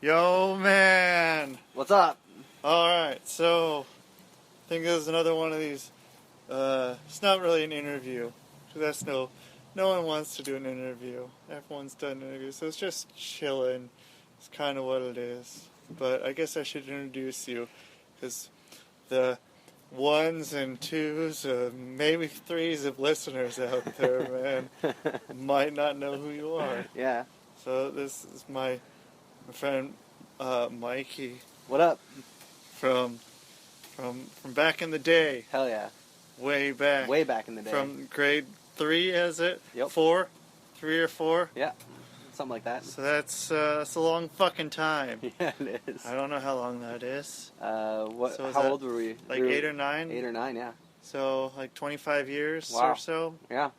Yo, man! What's up? Alright, so, I think this is another one of these, it's not really an interview, because no one wants to do an interview. Everyone's done interviews, so it's just chilling. It's kind of what it is. But I guess I should introduce you, because the ones and twos, maybe threes of listeners out there, man, might not know who you are. Yeah. So this is my friend Mikey. What up? From back in the day. Hell yeah. Way back. Way back in the day. From grade 3, is it? Yep. 4? 3 or 4? Yeah. Something like that. So that's a long fucking time. Yeah, it is. I don't know how long that is. What? So how old were we? Like 8 or 9? 8 or 9, yeah. So like 25 years Wow. or so? Yeah.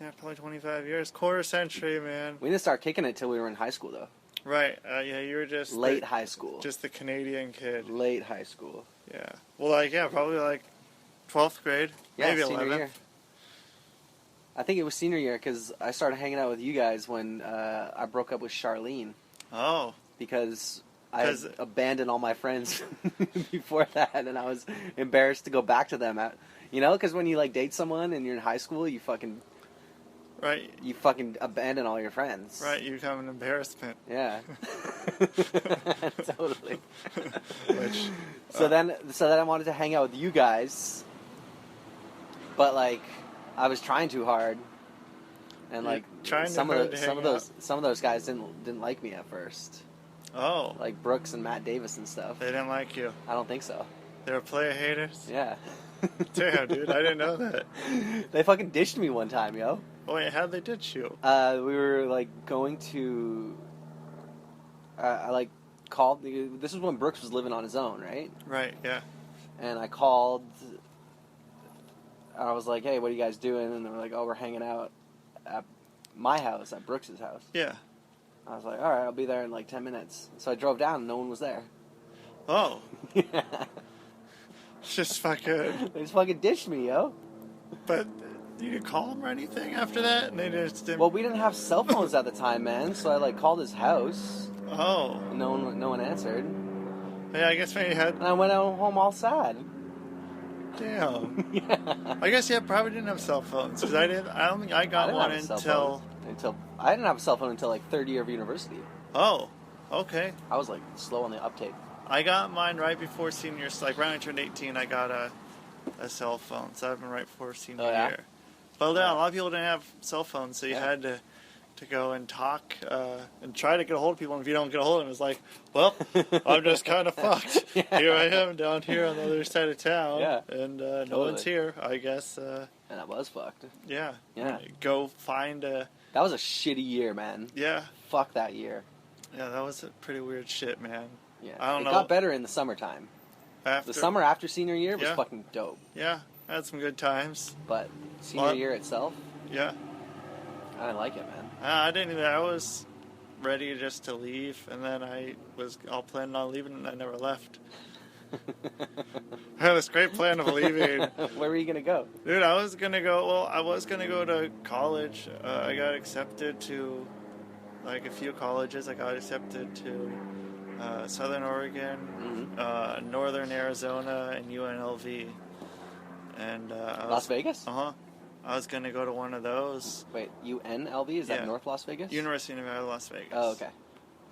Yeah, probably 25 years. Quarter century, man. We didn't start kicking it till we were in high school, though. Right. Yeah, you were just... Late high school. Just the Canadian kid. Late high school. Yeah. Well, probably like 12th grade. Yeah, maybe senior 11th. year. I think it was senior year because I started hanging out with you guys when I broke up with Charlene. Oh. Because I had abandoned all my friends before that, and I was embarrassed to go back to them. Because when you date someone and you're in high school, you fucking abandon all your friends. Right, you become an embarrassment. Yeah. Totally. So then I wanted to hang out with you guys, but I was trying too hard, and some of those guys didn't like me at first. Oh. Like Brooks and Matt Davis and stuff. They didn't like you. I don't think so. They were player haters? Yeah. Damn, dude, I didn't know that. They fucking ditched me one time, yo. Oh, wait, how'd they ditch you? We were going to. I called. This is when Brooks was living on his own, right? Right, yeah. And I called. I was like, "Hey, what are you guys doing?" And they were like, "Oh, we're hanging out at my house, at Brooks's house." Yeah. I was like, "All right, I'll be there in 10 minutes." So I drove down, and no one was there. Oh. Yeah. Just fucking... They just fucking ditched me, yo. But you could call them or anything after that? And they just didn't... Well, we didn't have cell phones at the time, man, so I called his house. Oh. And no one answered. Yeah, I guess maybe you had... And I went out home all sad. Damn. Yeah. I guess probably didn't have cell phones, because I don't think I got one until... I didn't have a cell phone until third year of university. Oh, okay. I was slow on the uptake. I got mine right before senior, right when I turned 18, I got a cell phone, so I've been right before senior year. But yeah, a lot of people didn't have cell phones, so you had to go and talk and try to get a hold of people, and if you don't get a hold of them, it's like, well, I'm just kind of fucked. Yeah. Here I am down here on the other side of town, and no one's here, I guess. And I was fucked. Yeah. Yeah. Go find a... That was a shitty year, man. Yeah. Fuck that year. Yeah, that was a pretty weird shit, man. Yeah. I don't know. It got better in the summertime. The summer after senior year was fucking dope. Yeah, I had some good times. But senior year itself? Yeah. I didn't like it, man. I didn't either. I was ready just to leave, and then I was all planning on leaving, and I never left. I had this great plan of leaving. Where were you going to go? Dude, I was going to go to college. I got accepted to, a few colleges. I got accepted to Southern Oregon, Northern Arizona, and UNLV. And Las Vegas? Uh-huh. I was going to go to one of those. Wait, UNLV? Is that North Las Vegas? University of Nevada, Las Vegas. Oh, okay.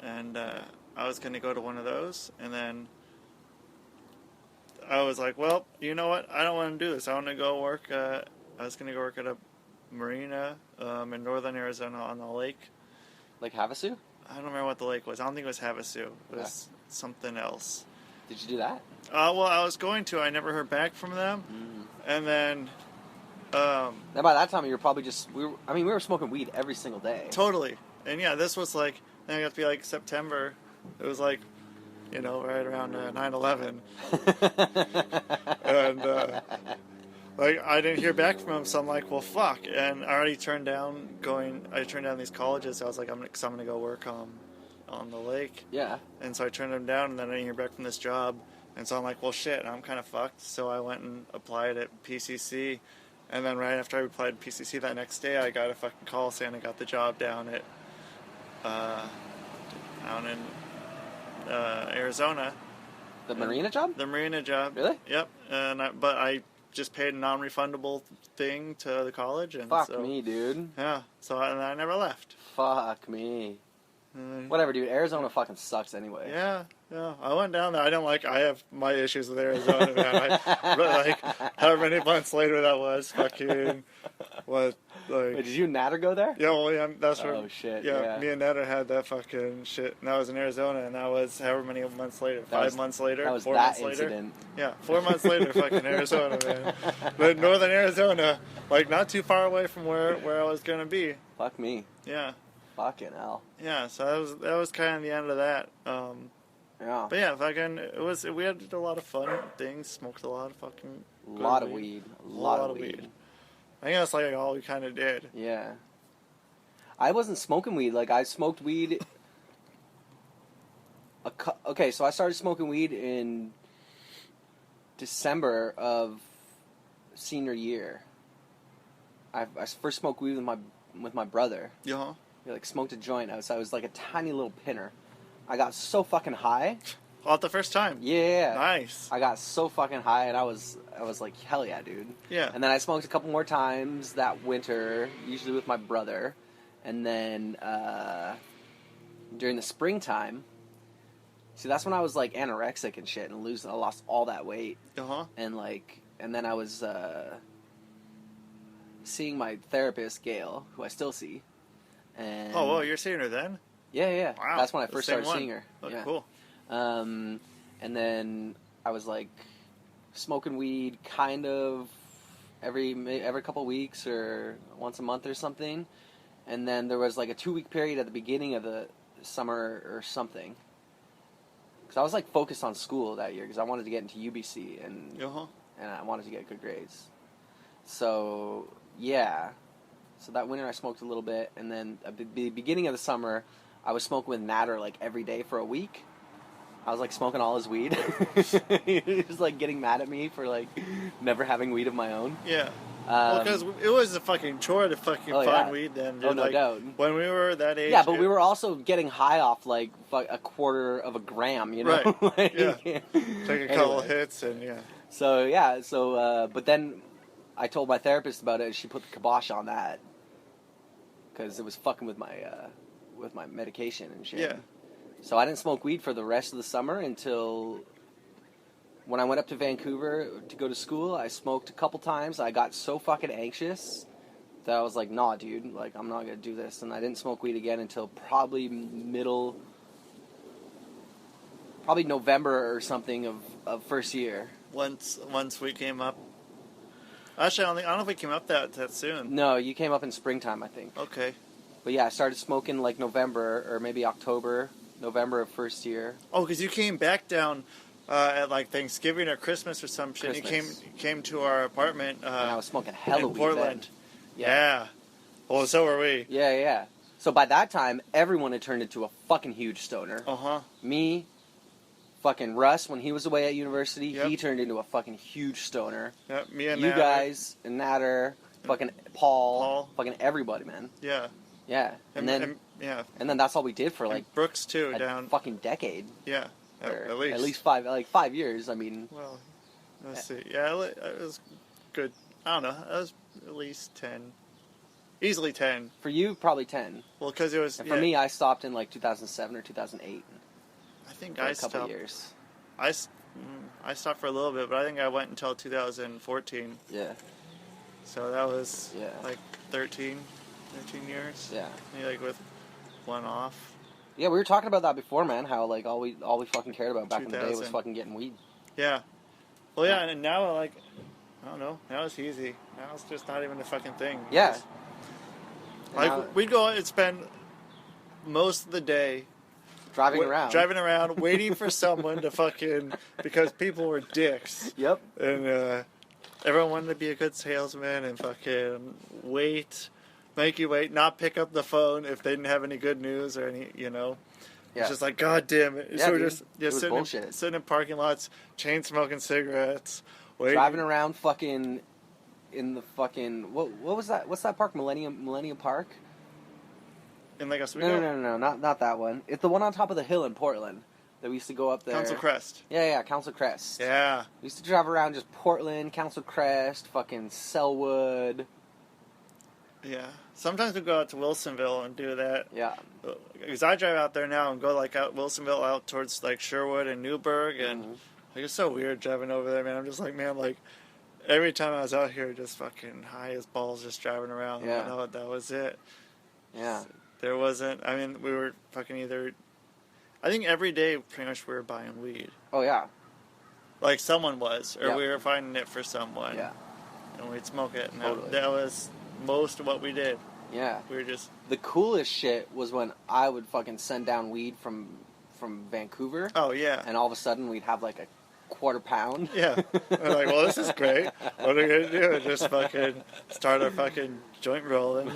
And I was going to go to one of those, and then I was like, well, you know what? I don't want to do this. I want to go work. I was going to go work at a marina in northern Arizona on the lake. Like Havasu? I don't remember what the lake was. I don't think it was Havasu. It was something else. Did you do that? Well, I was going to. I never heard back from them. And then... now by that time, you were probably we were smoking weed every single day. Totally. And yeah, this was then it got to be September. It was right around 9/11. And I didn't hear back from him, so I'm like, well, fuck. And I already turned down these colleges. So I was like, I'm going to go work on the lake. Yeah. And so I turned them down, and then I didn't hear back from this job. And so I'm like, well, shit, I'm kind of fucked. So I went and applied at PCC. And then right after I applied to PCC that next day, I got a fucking call saying I got the job down in Arizona. The marina job? The marina job. Really? Yep. But I just paid a non-refundable thing to the college, and fuck me, dude. Yeah. So I never left. Fuck me. Whatever, dude. Arizona fucking sucks anyway. Yeah. I went down there. I have my issues with Arizona, man. Like, however many months later that was, fucking, what, like... Wait, did you and Natter go there? Yeah, well, yeah, that's where... Oh, shit, yeah. Me and Natter had that fucking shit, and that was in Arizona, and that was however many months later, 5 months later, that was 4 that months incident. later. Yeah, 4 months later, fucking Arizona, man. But northern Arizona, like, not too far away from where I was gonna be. Fuck me. Yeah. Fucking hell. Yeah, so that was kind of the end of that. Yeah. But yeah, fucking, we had a lot of fun things, smoked a lot of fucking A lot of weed. I think that's like all we kind of did. Yeah. I wasn't smoking weed. Like, I smoked weed... Okay, so I started smoking weed in December of senior year. I first smoked weed with my brother. Yeah. We like smoked a joint. I was like a tiny little pinner. I got so fucking high. All the first time. Yeah. Nice. I got so fucking high, and I was like, hell yeah, dude. Yeah. And then I smoked a couple more times that winter, usually with my brother, and then during the springtime. See, that's when I was like anorexic and shit, and I lost all that weight. And then I was seeing my therapist, Gail, who I still see. And oh, well, you're seeing her then? Yeah. Wow. That's when I first started seeing her. Oh, yeah. Cool. And then I was like smoking weed kind of every couple weeks or once a month or something. And then there was like a 2-week period at the beginning of the summer or something. Because I was like focused on school that year because I wanted to get into UBC and I wanted to get good grades. So, yeah. So that winter I smoked a little bit, and then at the beginning of the summer, I was smoking with Natter like every day for a week. I was like smoking all his weed. He was like getting mad at me for like never having weed of my own. Yeah. Well, because it was a fucking chore to fucking find weed then. Dude. Oh, no doubt. When we were that age. Yeah, but we were also getting high off like a quarter of a gram, you know? Right. Like, yeah. Take a couple hits and yeah. So, yeah. So, but then I told my therapist about it and she put the kibosh on that. Because it was fucking with my medication and shit. Yeah. So I didn't smoke weed for the rest of the summer until when I went up to Vancouver to go to school. I smoked a couple times. I got so fucking anxious that I was like, nah, dude, like, I'm not going to do this. And I didn't smoke weed again until probably November or something of first year. Once we came up. Actually, I don't know if we came up that soon. No, you came up in springtime, I think. Okay. But yeah, I started smoking like November or maybe November of first year. Oh, because you came back down at like Thanksgiving or Christmas or some shit. Christmas. You came to our apartment. And I was smoking hella weed Portland. Then. Yeah. Well, so were we. Yeah. So by that time, everyone had turned into a fucking huge stoner. Me, fucking Russ, when he was away at university, he turned into a fucking huge stoner. Yep, me and you Natter. guys, and Natter, fucking Paul, fucking everybody, man. Yeah. Yeah. And then that's all we did for like and Brooks too, a fucking decade. Yeah. At least 5 years. I mean. Well, let's see. Yeah, it was good. I don't know. It was at least 10. Easily 10. For you, probably 10. Well, because it was. And for me, I stopped in like 2007 or 2008. I think for a couple years. I stopped for a little bit, but I think I went until 2014. Yeah. So that was like 13 years. Yeah. Maybe like with one off. Yeah, we were talking about that before, man. How like all we fucking cared about back in the day was fucking getting weed. Yeah. Well, yeah, and now like I don't know. Now it's easy. Now it's just not even a fucking thing. Yeah. Like we'd go and spend most of the day driving around, waiting for someone to fucking because people were dicks. Yep. And everyone wanted to be a good salesman and fucking make you wait, not pick up the phone if they didn't have any good news or any, you know. Yeah. It's just like, God damn it. Yeah, so we're just sitting in parking lots, chain smoking cigarettes, waiting. Driving around fucking in the fucking what was that? What's that park? Millennium Park? In Lake Oswego? No, not that one. It's the one on top of the hill in Portland. that we used to go up there. Council Crest. Yeah, Council Crest. Yeah. We used to drive around just Portland, Council Crest, fucking Selwood. Yeah. Sometimes we go out to Wilsonville and do that. Yeah. Because I drive out there now and go like out Wilsonville out towards like Sherwood and Newburgh, and like, it's so weird driving over there, man. I'm just like, man, like every time I was out here, just fucking high as balls, just driving around. Yeah. No, that was it. Yeah. So there wasn't. I mean, we were fucking either. I think every day, pretty much, we were buying weed. Oh yeah. Like someone was, or Yep. we were finding it for someone. Yeah. And we'd smoke it, and Totally. that was most of what we did. Yeah. We were just. The coolest shit was when I would fucking send down weed from Vancouver. Oh yeah. And all of a sudden we'd have like a quarter pound. Yeah. We're like, well, this is great. What are we gonna do? Just fucking start our fucking joint rolling.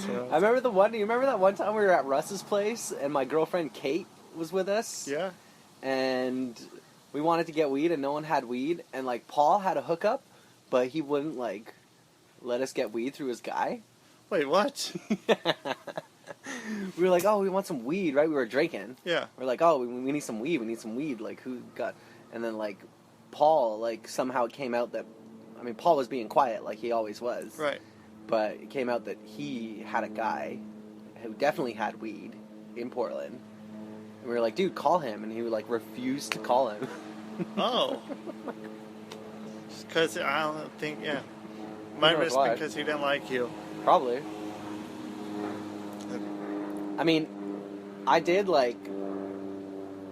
So. I remember you remember that one time we were at Russ's place and my girlfriend Kate was with us? Yeah. And we wanted to get weed and no one had weed, and like Paul had a hookup, but he wouldn't like let us get weed through his guy. Wait, what? We were like, oh, we want some weed, right? We were drinking. Yeah. We're like, oh, we need some weed. We need some weed. Like, who got... And then, like, Paul, like, somehow it came out that... I mean, Paul was being quiet, like he always was. Right. But it came out that he had a guy who definitely had weed in Portland. And we were like, dude, call him. And he would, like, refuse to call him. Oh. Just because I don't think... Yeah. Might have been because he didn't like you. Probably. I mean, I did, like,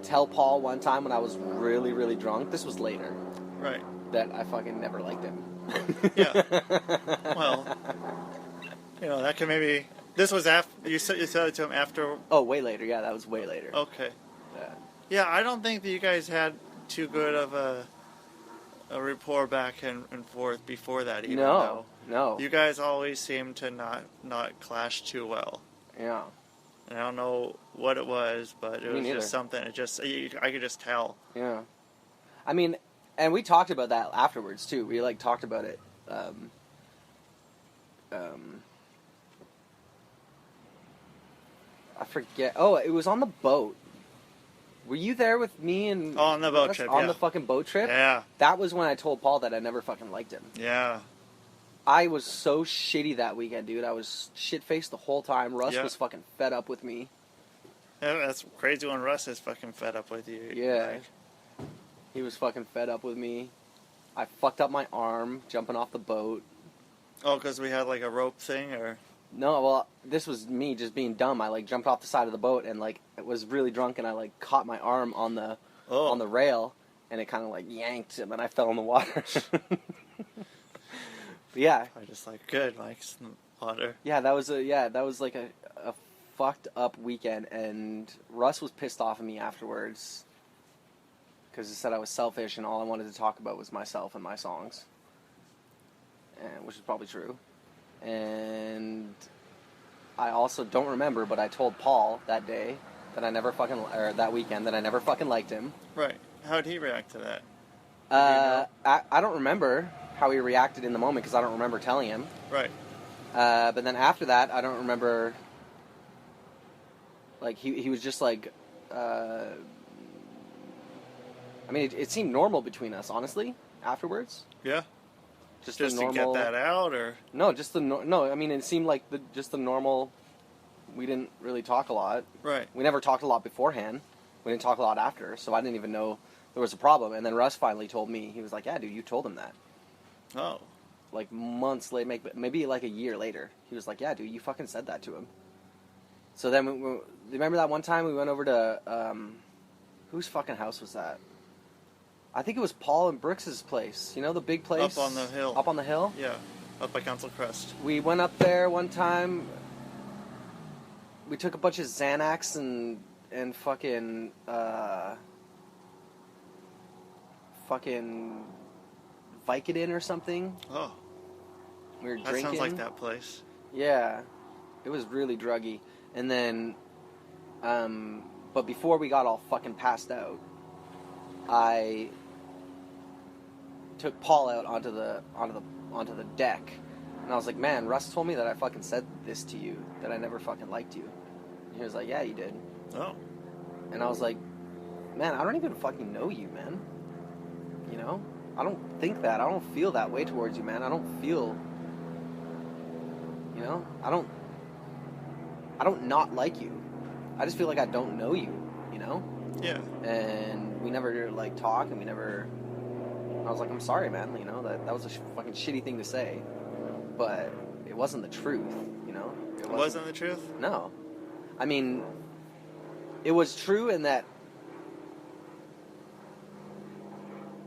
tell Paul one time when I was really, really drunk, this was later, right, that I fucking never liked him. Yeah. Well, you know, that can maybe... This was after... You said it to him after... Oh, way later. Yeah, that was way later. Okay. Yeah. Yeah, I don't think that you guys had too good of a rapport back and forth before that even. No. You guys always seemed to not clash too well. Yeah. And I don't know what it was, but it was neither. just something. I could just tell. Yeah. I mean, and we talked about that afterwards too. We like talked about it. I forget. Oh, it was on the boat. Were you there with me and... Oh, on the boat trip, On yeah. the fucking boat trip? Yeah. That was when I told Paul that I never fucking liked him. Yeah. I was so shitty that weekend, dude. I was shit-faced the whole time. Russ was fucking fed up with me. Yeah, that's crazy when Russ is fucking fed up with you. Yeah. Like. He was fucking fed up with me. I fucked up my arm jumping off the boat. Oh, because we had like a rope thing, or... No, well, this was me just being dumb. I like jumped off the side of the boat and like was really drunk, and I like caught my arm on the rail, and it kind of like yanked, and then I fell in the water. Yeah. I just like good, like some water. Yeah, that was like a fucked up weekend, and Russ was pissed off at me afterwards because he said I was selfish, and all I wanted to talk about was myself and my songs, and which is probably true. And I also don't remember, but I told Paul that day that that weekend that I never fucking liked him. Right. How'd he react to that? I don't remember how he reacted in the moment because I don't remember telling him. Right. But then after that, I don't remember. Like he was just like. I mean, it seemed normal between us, honestly. Afterwards. Yeah. Just the normal, to get that out, or no? Just no. I mean, it seemed like just the normal. We didn't really talk a lot. Right. We never talked a lot beforehand. We didn't talk a lot after, so I didn't even know there was a problem. And then Russ finally told me. He was like, "Yeah, dude, you told him that." Oh. Like months later, maybe like a year later, he was like, "Yeah, dude, you fucking said that to him." So then, remember that one time we went over to whose fucking house was that? I think it was Paul and Brooks's place. You know, the big place? Up on the hill. Up on the hill? Yeah. Up by Council Crest. We went up there one time. We took a bunch of Xanax and fucking Vicodin or something. Oh. We were that drinking. Sounds like that place. Yeah. It was really druggy. And then, but before we got all fucking passed out, I took Paul out onto the deck, and I was like, "Man, Russ told me that I fucking said this to you, that I never fucking liked you." And he was like, "Yeah, you did." Oh. And I was like, man, I don't even fucking know you, man. You know? I don't think that. I don't feel that way towards you, man. I don't feel... You know? I don't not like you. I just feel like I don't know you, you know? Yeah. And we never, like, talk, and we never... I was like, I'm sorry, man, you know? That was a fucking shitty thing to say. But it wasn't the truth, you know? It wasn't the truth? No. I mean, it was true in that,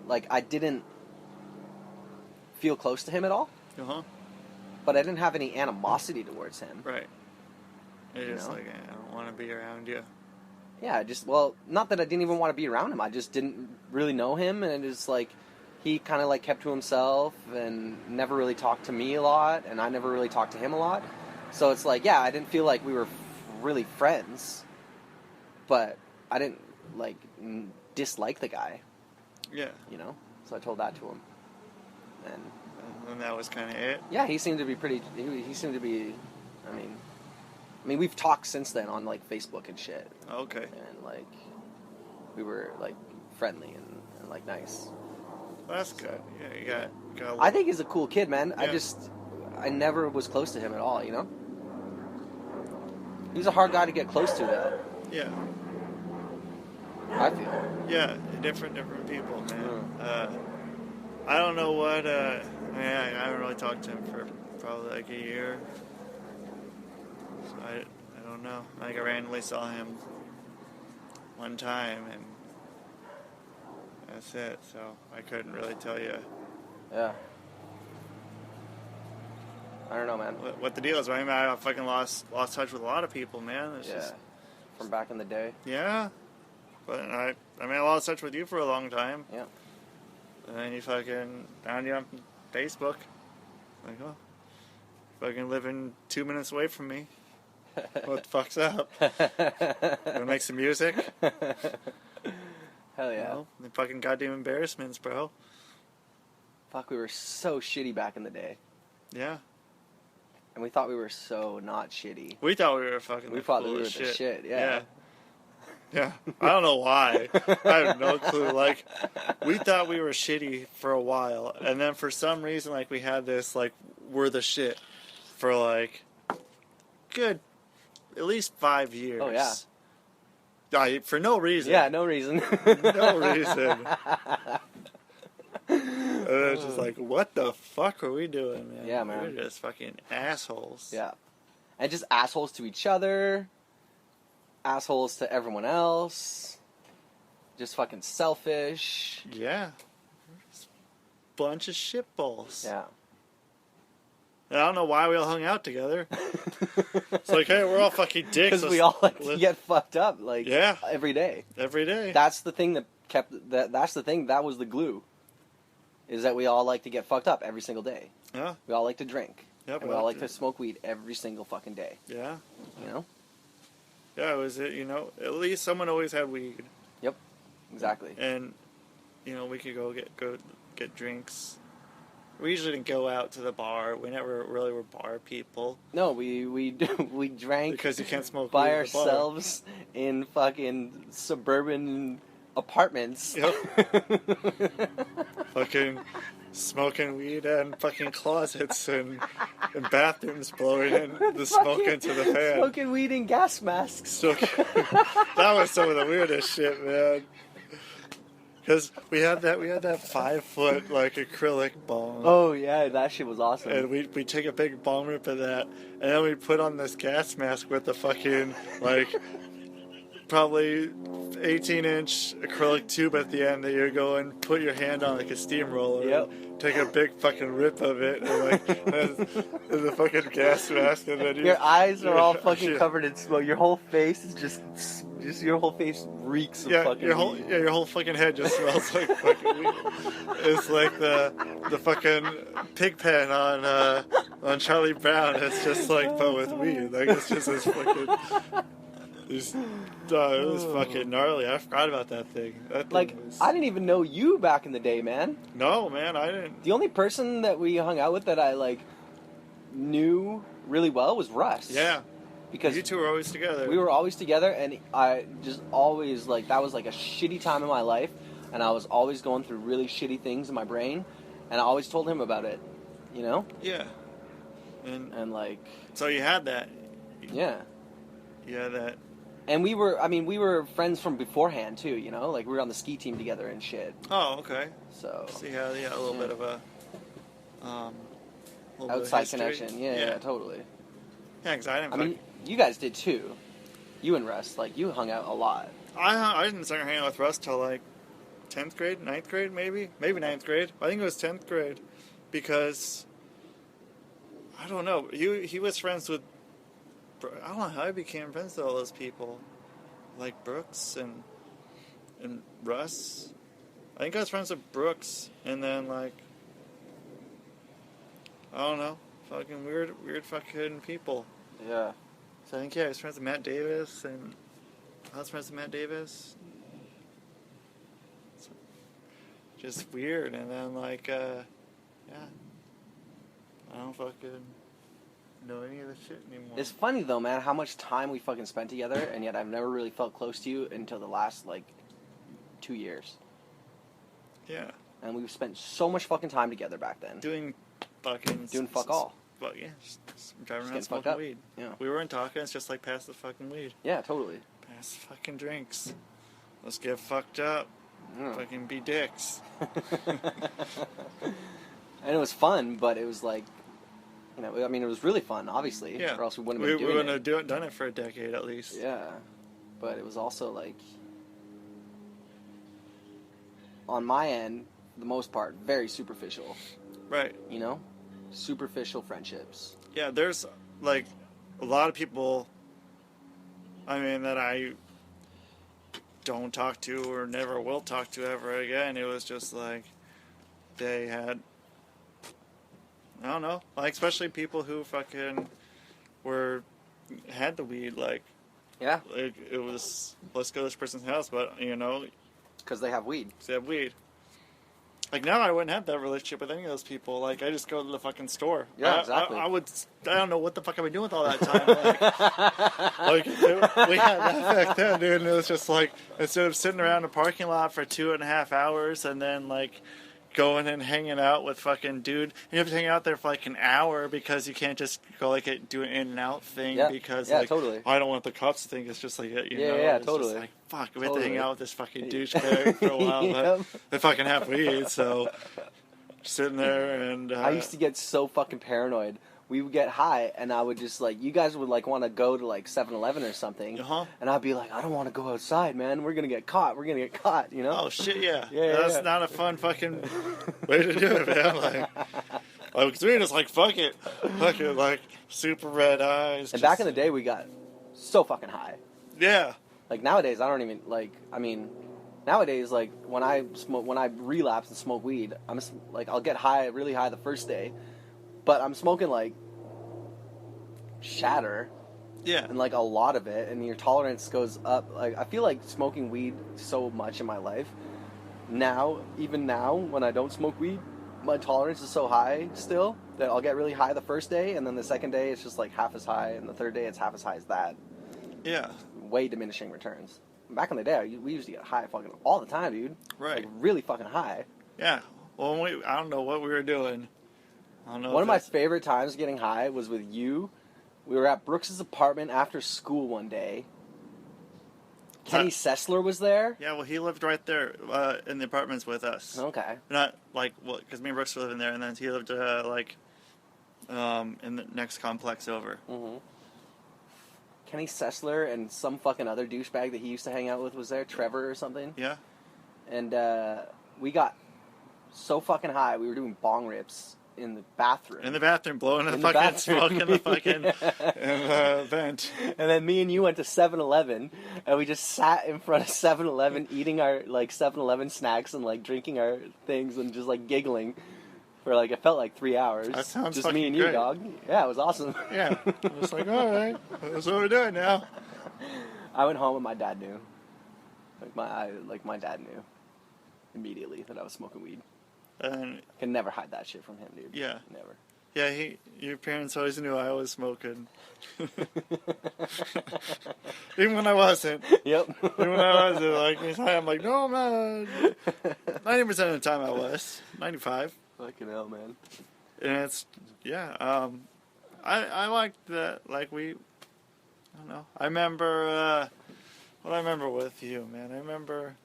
like, I didn't feel close to him at all. Uh-huh. But I didn't have any animosity towards him. Right. It's just like, I don't want to be around you. Yeah, well, not that I didn't even want to be around him. I just didn't really know him, and it's like, he kind of, like, kept to himself and never really talked to me a lot, and I never really talked to him a lot. So it's like, yeah, I didn't feel like we were really friends, but I didn't, like, dislike the guy. Yeah. You know? So I told that to him. And that was kind of it? Yeah, he seemed to be pretty, he seemed to be, I mean, we've talked since then on, like, Facebook and shit. Okay. And, like, we were, like, friendly and like, nice. Well, that's good. Yeah, you got I think he's a cool kid, man. Yeah. I never was close to him at all, you know? He's a hard guy to get close to, though. Yeah. I feel. Yeah, different people, man. I don't know what, I haven't really talked to him for probably like a year. So I don't know. Like, I randomly saw him one time, and that's it. So I couldn't really tell you. Yeah. I don't know, man. What the deal is. I mean, I fucking lost touch with a lot of people, man. It's just, from back in the day. Yeah. But I lost touch with you for a long time. Yeah. And then you fucking found you on Facebook. Like, oh, fucking living 2 minutes away from me. What the fuck's up? Gonna make some music? Hell yeah. Well, the fucking goddamn embarrassments, bro. Fuck, we were so shitty back in the day. Yeah. And we thought we were so not shitty. We thought we were fucking We thought we were the shit, yeah. Yeah. I don't know why. I have no clue. Like, we thought we were shitty for a while, and then for some reason, like, we had this, like, we're the shit for, like, good, at least 5 years. Oh, yeah. For no reason. Yeah, no reason. No reason. And it's just like, what the fuck are we doing, man? Yeah, man. We're just fucking assholes. Yeah. And just assholes to each other. Assholes to everyone else. Just fucking selfish. Yeah. Just bunch of shitballs. Yeah. And I don't know why we all hung out together. It's like, hey, we're all fucking dicks. Because we all like to get fucked up, like, every day. Every day. That's the thing that that's the thing, that was the glue. Is that we all like to get fucked up every single day. Yeah. We all like to drink. Yep, and we all like to smoke weed every single fucking day. Yeah. You know? Yeah, it was, you know, at least someone always had weed. Yep. Exactly. And, you know, we could go get drinks. We usually didn't go out to the bar. We never really were bar people. No, we drank because you can't smoke by weed ourselves in fucking suburban apartments. Yep. Fucking smoking weed in fucking closets and bathrooms, blowing in the smoke into the fan. Smoking weed in gas masks. That was some of the weirdest shit, man. Because we had that 5-foot like acrylic bong. Oh yeah, that shit was awesome. And we take a big bong rip of that, and then we put on this gas mask with the fucking like probably 18-inch acrylic tube at the end that you go and put your hand on like a steamroller. Yep. Take a big fucking rip of it, and like and the fucking gas mask, and then your eyes are all fucking covered in smoke. Your whole face is just your whole face reeks of fucking your weed. whole fucking head just smells like fucking weed. It's like the fucking pig pen on Charlie Brown. It's just like, but with weed. Like, it's just this fucking. It was fucking gnarly. I forgot about that thing. Like, I didn't even know you back in the day, man. No, man, I didn't. The only person that we hung out with that I, like, knew really well was Russ. Yeah. Because you two were always together. We were always together, and I just always, like, that was, like, a shitty time in my life, and I was always going through really shitty things in my brain, and I always told him about it, you know? Yeah. And like... So you had that. Yeah. You had that. And we were friends from beforehand, too, you know? Like, we were on the ski team together and shit. Oh, okay. So you had a little bit of a... outside connection. Yeah, totally. Yeah, because I mean, you guys did too. You and Russ, like, you hung out a lot. I didn't start hanging out with Russ till, like, 10th grade, 9th grade, maybe 9th grade. I think it was 10th grade, because I don't know. He was friends with. I don't know how I became friends with all those people, like Brooks and Russ. I think I was friends with Brooks, and then like I don't know, fucking weird fucking people. Yeah. So I think I was friends with Matt Davis, and I was friends with Matt Davis. Just weird, and then like I don't fucking know any of this shit anymore. It's funny though, man, how much time we fucking spent together, and yet I've never really felt close to you until the last like 2 years. Yeah. And we've spent so much fucking time together back then. Doing fuck all. Well, yeah, just driving around smoking weed. Yeah. We weren't talking. It's just like pass the fucking weed. Yeah, totally. Pass the fucking drinks. Let's get fucked up. Fucking be dicks. And it was fun, but it was like, you know, I mean, it was really fun, obviously. Yeah. Or else we wouldn't have been doing it. We wouldn't have done it for a decade at least. Yeah. But it was also like, on my end, for the most part, very superficial. Right. You know? Superficial friendships. Yeah, there's like a lot of people, I mean, that I don't talk to or never will talk to ever again. It was just like they had, I don't know, like especially people who fucking had the weed, like, yeah, like it was, let's go to this person's house, but you know, because they have weed. Like now, I wouldn't have that relationship with any of those people. Like I just go to the fucking store. Yeah, exactly. I don't know what the fuck I've been doing with all that time. We had that back then, dude. And it was just like, instead of sitting around a parking lot for 2.5 hours and then like going and hanging out with fucking dude, you have to hang out there for like an hour because you can't just go like do an in and out thing because like totally. I don't want the cops to think it's just like you know. Yeah, it's totally. Just like, fuck, we have to hang out with this fucking douchebag for a while, but they fucking have weed, so sitting there and I used to get so fucking paranoid. We would get high, and I would just, like, you guys would, like, want to go to, like, 7-Eleven or something, and I'd be like, I don't want to go outside, man. We're going to get caught, you know? Oh, shit, yeah. That's not a fun fucking way to do it, man. Like, we were just like, fuck it, like, super red eyes. And back in the day, we got so fucking high. Yeah. Like, nowadays, I don't even, like, I mean, nowadays, like, when I relapse and smoke weed, I'm, like, I'll get high, really high the first day, but I'm smoking, like, shatter. Yeah. And, like, a lot of it, and your tolerance goes up. Like, I feel like smoking weed so much in my life. Now, even now, when I don't smoke weed, my tolerance is so high still that I'll get really high the first day, and then the second day it's just, like, half as high, and the third day it's half as high as that. Yeah. Way diminishing returns. Back in the day, we used to get high fucking all the time, dude. Right. Like, really fucking high. Yeah. Well, I don't know what we were doing. I don't know. One of my favorite times getting high was with you. We were at Brooks's apartment after school one day. Kenny Sessler was there. Yeah, well, he lived right there in the apartments with us. Okay. Not like, well, because me and Brooks were living there, and then he lived in the next complex over. Mm-hmm. Kenny Sessler and some fucking other douchebag that he used to hang out with was there, Trevor or something. Yeah. And we got so fucking high, we were doing bong rips in the bathroom. In the bathroom, blowing the fucking smoke in the fucking vent. And then me and you went to 7-Eleven, and we just sat in front of 7-Eleven eating our, like, 7-Eleven snacks and, like, drinking our things and just, like, giggling for, like, it felt like 3 hours. That sounds just fucking me and you, great. dog. Yeah, it was awesome. Yeah. I was like, all right, that's what we're doing now. I went home and my dad knew. My dad knew immediately that I was smoking weed. And can never hide that shit from him, dude. Yeah. Never. Yeah, your parents always knew I was smoking. Even when I wasn't. Yep. Even when I wasn't, like, I'm like, no, I'm not. 90% of the time I was. 95. Fucking hell, man. And it's, yeah, I liked that, like, I don't know. I remember, what I remember with you, man. I remember,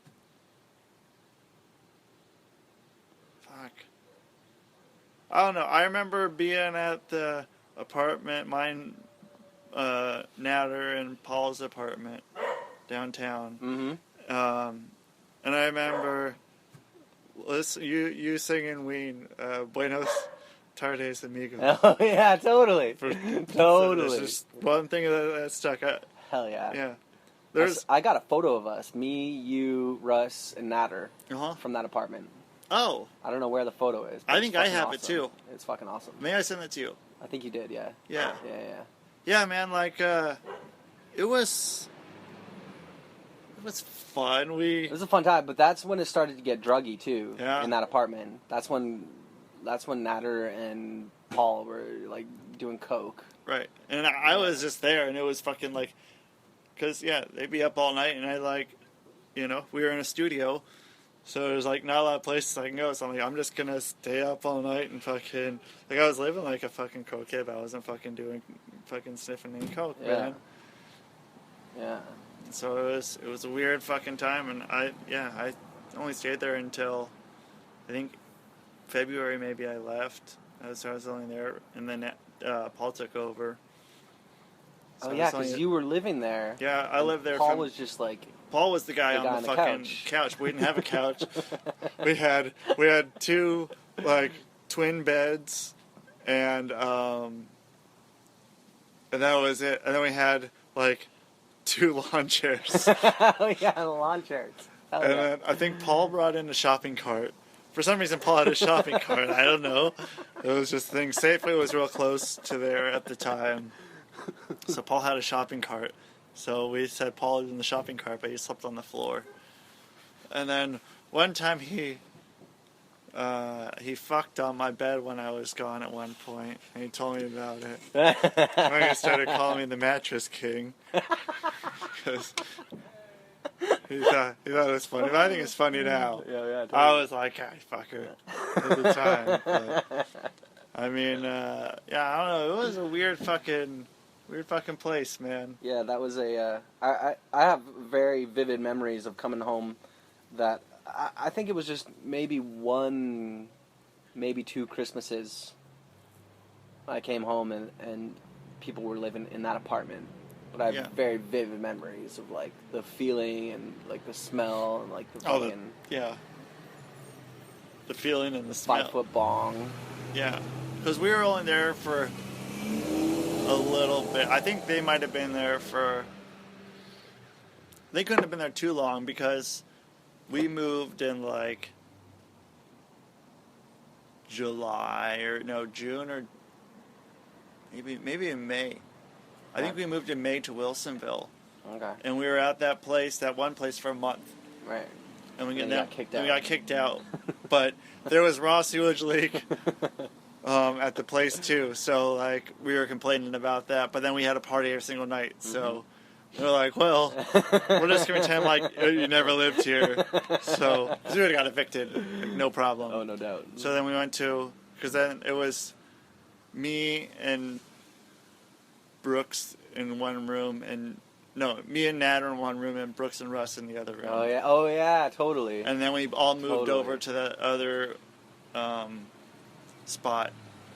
I don't know. I remember being at the apartment, mine, Natter and Paul's apartment downtown. Mm-hmm. And I remember you singing Ween, Buenos Tardes, Amigos. Oh, yeah, totally. Totally. There's just one thing that stuck out. Hell yeah. Yeah. I got a photo of us, me, you, Russ, and Natter from that apartment. Oh. I don't know where the photo is. I think I have it too. It's fucking awesome. May I send it to you? I think you did, yeah. Yeah. Yeah. Yeah, man, like, it was fun. It was a fun time, but that's when it started to get druggy too. Yeah. In that apartment. That's when Natter and Paul were like doing coke. Right. And I was just there, and it was fucking like, because they'd be up all night, and I like, we were in a studio, so there's like not a lot of places I can go. So I'm like, I'm just gonna stay up all night and fucking, like, I was living like a fucking cokehead, but I wasn't fucking sniffing any coke, man. Yeah. So it was a weird fucking time, and I only stayed there until I think February. Maybe I left. So I was only there, and then Paul took over. So because you were living there. Yeah, I lived there. Paul was just like. Paul was the guy on the fucking couch. We didn't have a couch. we had 2 like twin beds, and that was it. And then we had like 2 lawn chairs. Oh yeah, the lawn chairs. Then I think Paul brought in a shopping cart. For some reason, Paul had a shopping cart. I don't know. It was just a thing. Safeway was real close to there at the time, so Paul had a shopping cart. So we said Paul was in the shopping cart, but he slept on the floor. And then one time he fucked on my bed when I was gone at one point, and he told me about it. When he started calling me the mattress king, because he thought it was funny. But I think it's funny now. Yeah. Totally. I was like, fucker at the time. But, I mean, I don't know. It was a weird fucking place, man. Yeah, that was I have very vivid memories of coming home that I think it was just maybe 1, maybe 2 Christmases I came home and people were living in that apartment. But I have very vivid memories of like the feeling and like the smell and like the fucking... The feeling and the smell. 5-foot bong. Yeah. Because we were only there for a little bit. I think they might have been there they couldn't have been there too long because we moved in like June or maybe in May. I think we moved in May to Wilsonville. Okay. And we were at that one place for a month. Right. And we got kicked out. We got kicked out. But there was raw sewage leak at the place too. So like we were complaining about that. But then we had a party every single night. So we were like, well, we're just going to pretend like you never lived here. So we would have got evicted, like, no problem. Oh, no doubt. So then we went to, because then it was me and Brooks in one room, me and Natter in one room, and Brooks and Russ in the other room. Oh yeah, totally. And then we all moved over to the other spot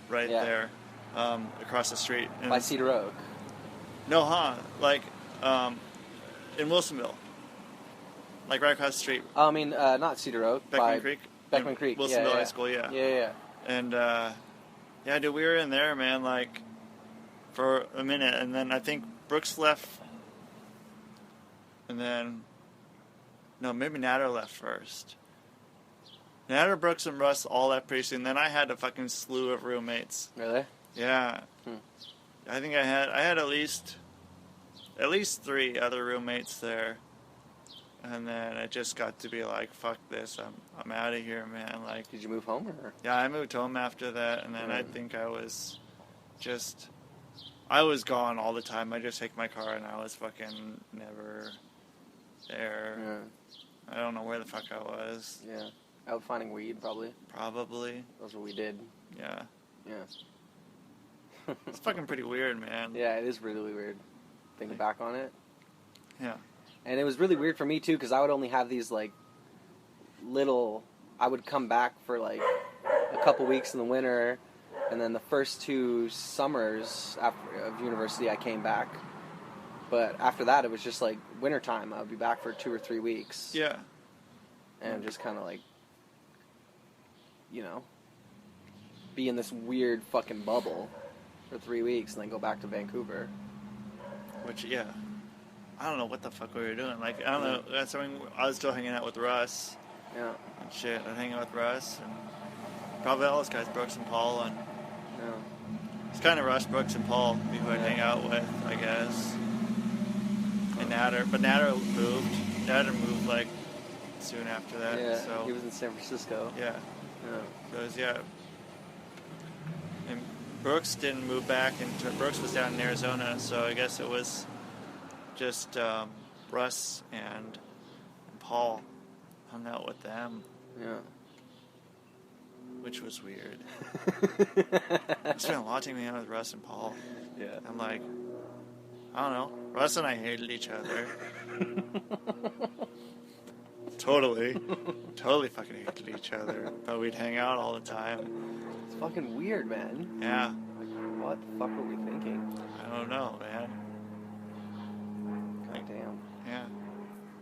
right there, across the street. And by Cedar Oak. No, like in Wilsonville, like right across the street. Oh, I mean, not Cedar Oak. Beckman Creek. Beckman Creek. Wilsonville High School. Yeah. Yeah. And dude, we were in there, man, like for a minute, and then I think Brooks left, and then maybe Natter left first. Natter, Brooks, and Russ all left pretty soon. Then I had a fucking slew of roommates. Really? Yeah. I think I had at least 3 other roommates there. And then it just got to be like, fuck this, I'm out of here, man. Like, did you move home or? Yeah, I moved home after that, and then I think I was gone all the time. I just take my car, and I was fucking never there. Yeah. I don't know where the fuck I was. Yeah, out finding weed, probably. Probably. That's what we did. Yeah. Yeah. It's fucking pretty weird, man. Yeah, it is really weird. Thinking back on it. Yeah. And it was really weird for me, too, because I would only have these, like, little... I would come back for, like, a couple weeks in the winter, and then the first 2 summers of university, I came back. But after that, it was just, like, wintertime. I would be back for 2 or 3 weeks. Yeah. And just kind of, like, you know, be in this weird fucking bubble for 3 weeks, and then go back to Vancouver. Which, yeah. I don't know what the fuck we were doing. Like, I don't know. That's something. I was still hanging out with Russ. Yeah. And shit. I was hanging out with Russ and probably all those guys, Brooks and Paul. And it's kind of Russ, Brooks, and Paul who I'd hang out with, I guess. And Natter. But Natter moved. Natter moved, like, soon after that. Yeah, so. he was in San Francisco. Yeah. Yeah. Because, yeah. And Brooks didn't move back. And Brooks was down in Arizona, so I guess it was... just Russ and Paul hung out with them. Yeah. Which was weird. I spent a lot of time hanging out with Russ and Paul. Yeah. I'm like, I don't know. Russ and I hated each other. Totally fucking hated each other. But we'd hang out all the time. It's fucking weird, man. Yeah. Like, what the fuck were we thinking? I don't know, man. Damn. Yeah.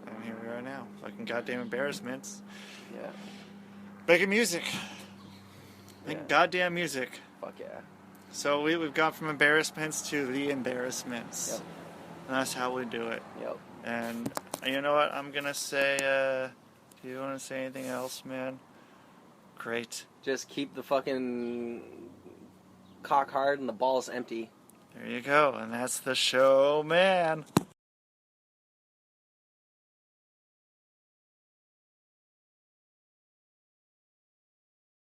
And here we are now. Fucking goddamn embarrassments. Yeah. Making music. Making goddamn music. Fuck yeah. So we've gone from embarrassments to the embarrassments. Yep. And that's how we do it. Yep. And you know what? I'm going to say, do you want to say anything else, man? Great. Just keep the fucking cock hard and the balls empty. There you go. And that's the show, man.